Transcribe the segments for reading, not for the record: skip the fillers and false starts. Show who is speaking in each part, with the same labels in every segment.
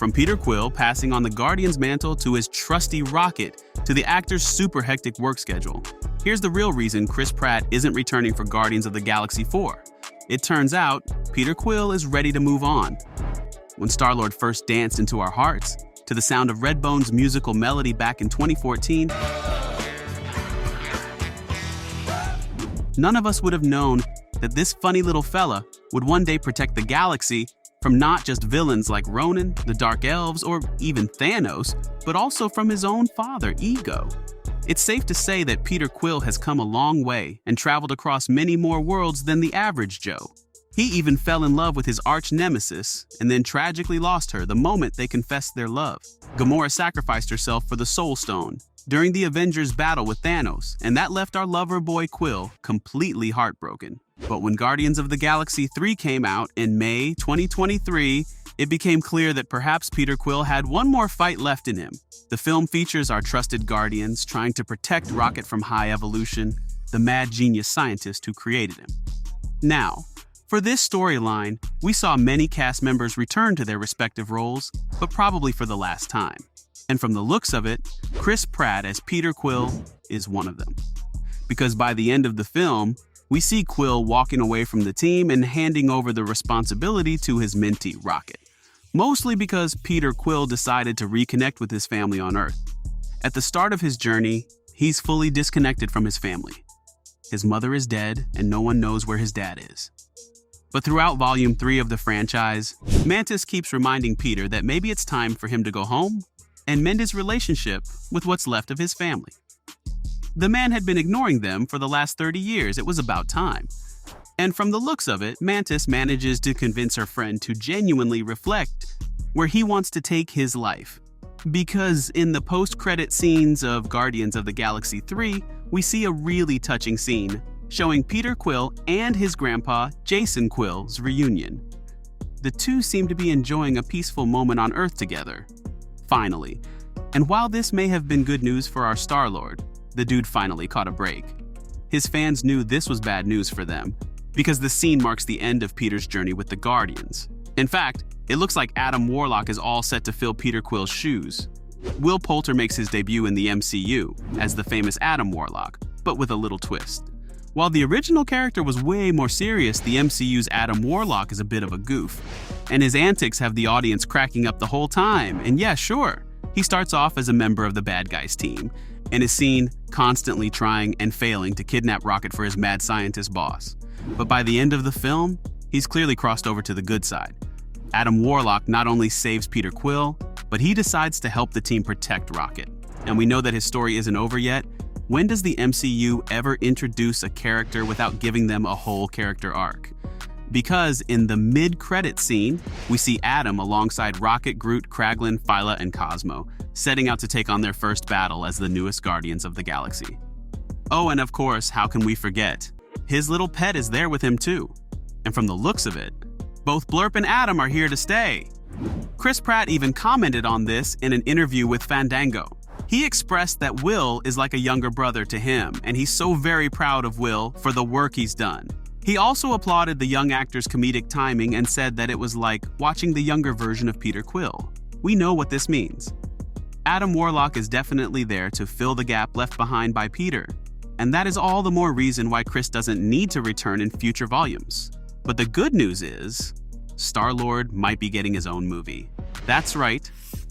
Speaker 1: From Peter Quill passing on the Guardian's mantle to his trusty Rocket to the actor's super hectic work schedule. Here's the real reason Chris Pratt isn't returning for Guardians of the Galaxy 4. It turns out, Peter Quill is ready to move on. When Star-Lord first danced into our hearts, to the sound of Redbone's musical melody back in 2014, none of us would have known that this funny little fella would one day protect the galaxy from not just villains like Ronan, the Dark Elves, or even Thanos, but also from his own father, Ego. It's safe to say that Peter Quill has come a long way and traveled across many more worlds than the average Joe. He even fell in love with his arch-nemesis and then tragically lost her the moment they confessed their love. Gamora sacrificed herself for the Soul Stone during the Avengers' battle with Thanos, and that left our lover boy Quill completely heartbroken. But when Guardians of the Galaxy 3 came out in May 2023, it became clear that perhaps Peter Quill had one more fight left in him. The film features our trusted Guardians trying to protect Rocket from High Evolution, the mad genius scientist who created him. Now, for this storyline, we saw many cast members return to their respective roles, but probably for the last time. And from the looks of it, Chris Pratt as Peter Quill is one of them. Because by the end of the film, we see Quill walking away from the team and handing over the responsibility to his mentee, Rocket. Mostly because Peter Quill decided to reconnect with his family on Earth. At the start of his journey, he's fully disconnected from his family. His mother is dead, and no one knows where his dad is. But throughout Volume 3 of the franchise, Mantis keeps reminding Peter that maybe it's time for him to go home and mend his relationship with what's left of his family. The man had been ignoring them for the last 30 years. It was about time. And from the looks of it, Mantis manages to convince her friend to genuinely reflect where he wants to take his life. Because in the post-credit scenes of Guardians of the Galaxy 3, we see a really touching scene showing Peter Quill and his grandpa, Jason Quill's reunion. The two seem to be enjoying a peaceful moment on Earth together. Finally. And while this may have been good news for our Star-Lord, the dude finally caught a break. His fans knew this was bad news for them, because the scene marks the end of Peter's journey with the Guardians. In fact, it looks like Adam Warlock is all set to fill Peter Quill's shoes. Will Poulter makes his debut in the MCU as the famous Adam Warlock, but with a little twist. While the original character was way more serious, the MCU's Adam Warlock is a bit of a goof, and his antics have the audience cracking up the whole time. And yeah, sure, he starts off as a member of the bad guys team, and is seen constantly trying and failing to kidnap Rocket for his mad scientist boss. But by the end of the film, he's clearly crossed over to the good side. Adam Warlock not only saves Peter Quill, but he decides to help the team protect Rocket. And we know that his story isn't over yet. When does the MCU ever introduce a character without giving them a whole character arc? Because in the mid-credit scene, we see Adam alongside Rocket, Groot, Kraglin, Phyla, and Cosmo, setting out to take on their first battle as the newest Guardians of the Galaxy. Oh, and of course, how can we forget? His little pet is there with him too. And from the looks of it, both Blurp and Adam are here to stay. Chris Pratt even commented on this in an interview with Fandango. He expressed that Will is like a younger brother to him, and he's so very proud of Will for the work he's done. He also applauded the young actor's comedic timing and said that it was like watching the younger version of Peter Quill. We know what this means. Adam Warlock is definitely there to fill the gap left behind by Peter, and that is all the more reason why Chris doesn't need to return in future volumes. But the good news is, Star-Lord might be getting his own movie. That's right,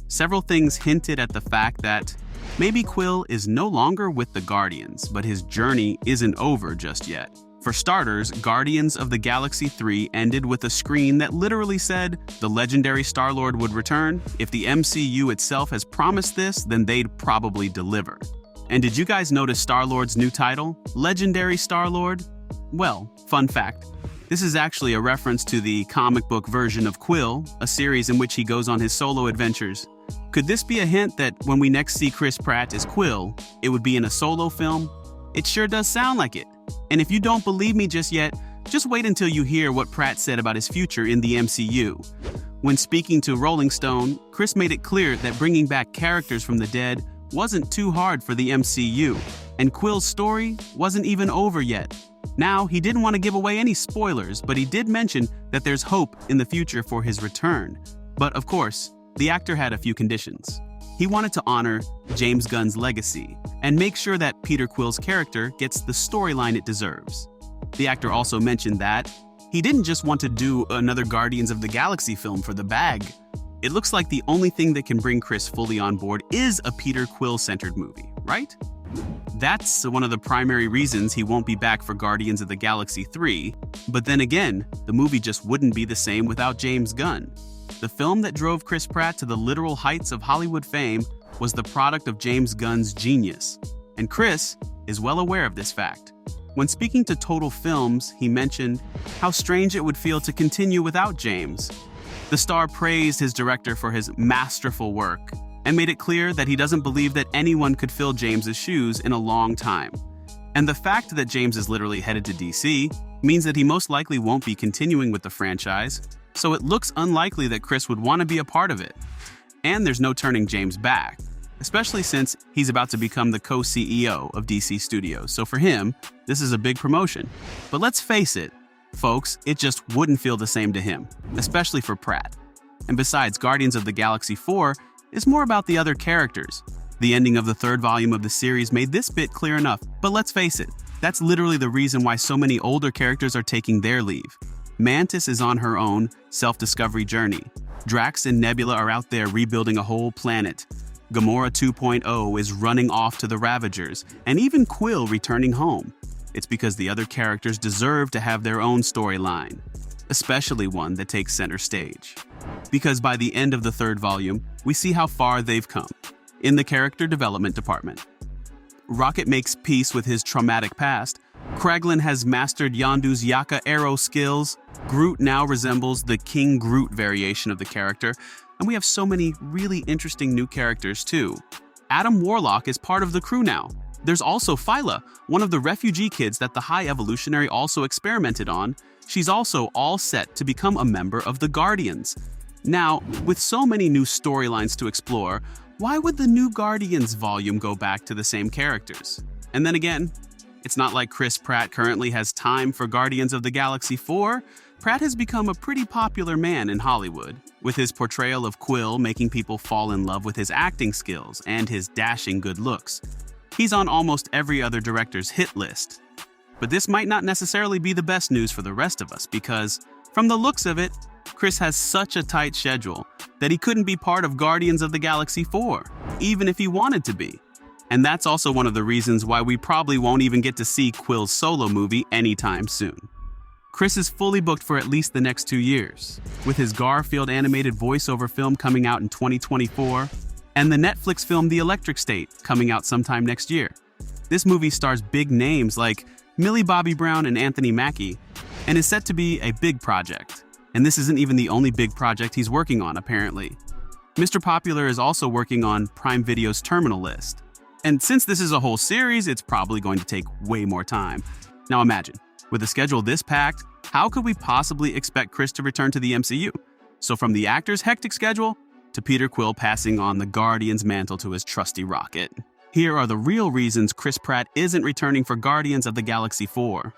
Speaker 1: several things hinted at the fact that maybe Quill is no longer with the Guardians, but his journey isn't over just yet. For starters, Guardians of the Galaxy 3 ended with a screen that literally said the legendary Star-Lord would return. If the MCU itself has promised this, then they'd probably deliver. And did you guys notice Star-Lord's new title, Legendary Star-Lord? Well, fun fact, this is actually a reference to the comic book version of Quill, a series in which he goes on his solo adventures. Could this be a hint that when we next see Chris Pratt as Quill, it would be in a solo film? It sure does sound like it. And if you don't believe me just yet, just wait until you hear what Pratt said about his future in the MCU. When speaking to Rolling Stone, Chris made it clear that bringing back characters from the dead wasn't too hard for the MCU, and Quill's story wasn't even over yet. Now, he didn't want to give away any spoilers, but he did mention that there's hope in the future for his return. But of course, the actor had a few conditions. He wanted to honor James Gunn's legacy and make sure that Peter Quill's character gets the storyline it deserves. The actor also mentioned that he didn't just want to do another Guardians of the Galaxy film for the bag. It looks like the only thing that can bring Chris fully on board is a Peter Quill-centered movie, right? That's one of the primary reasons he won't be back for Guardians of the Galaxy 3, but then again, the movie just wouldn't be the same without James Gunn. The film that drove Chris Pratt to the literal heights of Hollywood fame was the product of James Gunn's genius, and Chris is well aware of this fact. When speaking to Total Films, he mentioned how strange it would feel to continue without James. The star praised his director for his masterful work and made it clear that he doesn't believe that anyone could fill James's shoes in a long time. And the fact that James is literally headed to DC means that he most likely won't be continuing with the franchise, so it looks unlikely that Chris would want to be a part of it. And there's no turning James back, especially since he's about to become the co-CEO of DC Studios. So for him, this is a big promotion. But let's face it, folks, it just wouldn't feel the same to him, especially for Pratt. And besides, Guardians of the Galaxy 4 is more about the other characters. The ending of the third volume of the series made this bit clear enough, but let's face it, that's literally the reason why so many older characters are taking their leave. Mantis is on her own self-discovery journey. Drax and Nebula are out there rebuilding a whole planet. Gamora 2.0 is running off to the Ravagers, and even Quill returning home. It's because the other characters deserve to have their own storyline, especially one that takes center stage. Because by the end of the third volume, we see how far they've come in the character development department. Rocket makes peace with his traumatic past. Kraglin has mastered Yondu's Yaka arrow skills. Groot now resembles the King Groot variation of the character, and we have so many really interesting new characters too. Adam Warlock is part of the crew now. There's also Phyla, one of the refugee kids that the High Evolutionary also experimented on. She's also all set to become a member of the Guardians. Now, with so many new storylines to explore, why would the new Guardians volume go back to the same characters? And then again, it's not like Chris Pratt currently has time for Guardians of the Galaxy 4. Pratt has become a pretty popular man in Hollywood, with his portrayal of Quill making people fall in love with his acting skills and his dashing good looks. He's on almost every other director's hit list. But this might not necessarily be the best news for the rest of us because, from the looks of it, Chris has such a tight schedule that he couldn't be part of Guardians of the Galaxy 4, even if he wanted to be. And that's also one of the reasons why we probably won't even get to see Quill's solo movie anytime soon. Chris is fully booked for at least the next 2 years, with his Garfield animated voiceover film coming out in 2024, and the Netflix film The Electric State coming out sometime next year. This movie stars big names like Millie Bobby Brown and Anthony Mackie, and is set to be a big project. And this isn't even the only big project he's working on, apparently. Mr. Popular is also working on Prime Video's Terminal List. And since this is a whole series, it's probably going to take way more time. Now imagine, with a schedule this packed, how could we possibly expect Chris to return to the MCU? So from the actor's hectic schedule to Peter Quill passing on the Guardian's mantle to his trusty Rocket. Here are the real reasons Chris Pratt isn't returning for Guardians of the Galaxy 4.